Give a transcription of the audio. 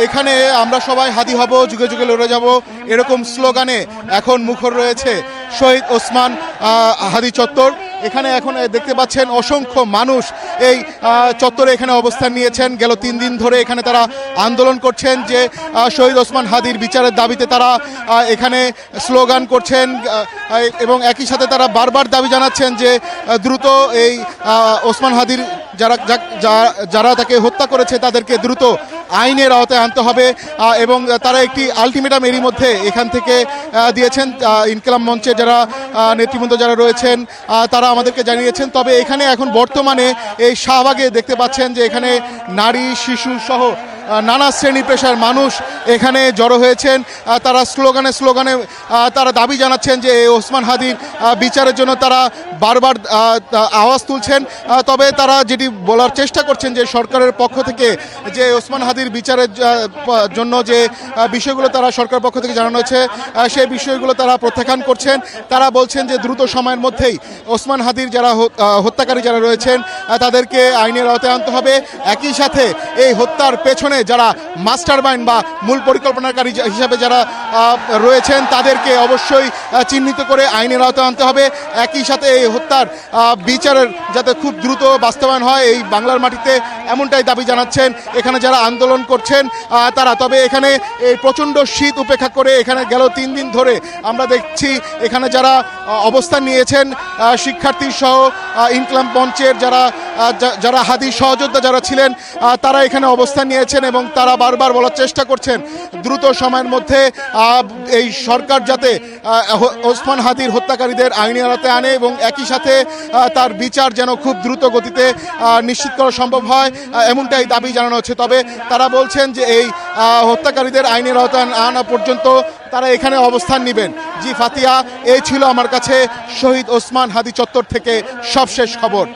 এখানে আমরা সবাই হাদি হব, যুগে যুগে লড়ে যাব, এরকম স্লোগানে এখন মুখর রয়েছে শহীদ ওসমান হাদি চত্বর। এখানে এখন দেখতে পাচ্ছেন অসংখ্য মানুষ এই চত্বরে এখানে অবস্থান নিয়েছেন। গেল 3 দিন ধরে এখানে তারা আন্দোলন করছেন যে শহীদ ওসমান হাদির বিচারের দাবিতে তারা এখানে স্লোগান করছেন এবং একই সাথে তারা বারবার দাবি জানাচ্ছেন যে দ্রুত এই ওসমান হাদির যারা তাকে হত্যা করেছে তাদেরকে দ্রুত আইনের আওতায় আনতে হবে এবং তারা একটি আলটিমেটাম এরই মধ্যে এখান থেকে দিয়েছেন। ইনকিলাব মঞ্চে যারা নেতৃবৃন্দ যারা রয়েছেন তারা আমাদেরকে জানিয়েছেন। তবে এখানে এখন বর্তমানে এই শাহবাগে দেখতে পাচ্ছেন যে এখানে নারী শিশু সহ নানা শ্রেণী পেশার মানুষ এখানে জড়ো হয়েছেন। তারা স্লোগানে তারা দাবি জানাচ্ছেন যে ওসমান হাদির বিচারের জন্য তারা বারবার আওয়াজ তুলছেন। তবে তারা যেটি বলার চেষ্টা করছেন যে সরকারের পক্ষ থেকে যে ওসমান হাদির বিচারের জন্য যে বিষয়গুলো তারা সরকার পক্ষ থেকে জানানো হয়েছে সেই বিষয়গুলো তারা প্রত্যাখ্যান করছেন। তারা বলছেন যে দ্রুত সময়ের মধ্যেই ওসমান হাদির যারা হত্যাকারী যারা রয়েছেন তাদেরকে আইনের আওতায় আনতে হবে। একই সাথে এই হত্যার পেছনে যারা মাস্টার মাইন্ড বা মূল পরিকল্পনাকারী হিসাবে যারা রয়েছেন তাদেরকে অবশ্যই চিহ্নিত করে আইনের আওতায় আনতে হবে। একই সাথে এই হত্যার বিচারের যাতে খুব দ্রুত বাস্তবায়ন হয় এই বাংলার মাটিতে, এমনটাই দাবি জানাচ্ছেন এখানে যারা আন্দোলন করছেন তারা। তবে এখানে এই প্রচণ্ড শীত উপেক্ষা করে এখানে গেল 3 দিন ধরে আমরা দেখছি এখানে যারা অবস্থান নিয়েছেন শিক্ষার্থী সহ ইনকিলাব মঞ্চের যারা হাদি সহযোদ্ধা যারা ছিলেন তারা এখানে অবস্থান নিয়েছেন এবং তারা বারবার বলার চেষ্টা করছেন দ্রুত সময়ের মধ্যে এই সরকার যাতে ওসমান হাদির হত্যাকারীদের আইনের আওতায় আনে এবং একই সাথে তার বিচার যেন খুব দ্রুত গতিতে নিশ্চিত করা সম্ভব হয়, এমনটাই দাবি জানানো হচ্ছে। তবে তারা বলছেন যে এই হত্যাকারীদের আইনের আওতায় আনা পর্যন্ত তারা এখানে অবস্থান নেবেন। জি ফাতিয়া, এই ছিল আমার কাছে শহীদ ওসমান হাদি চত্বর থেকে সবশেষ খবর।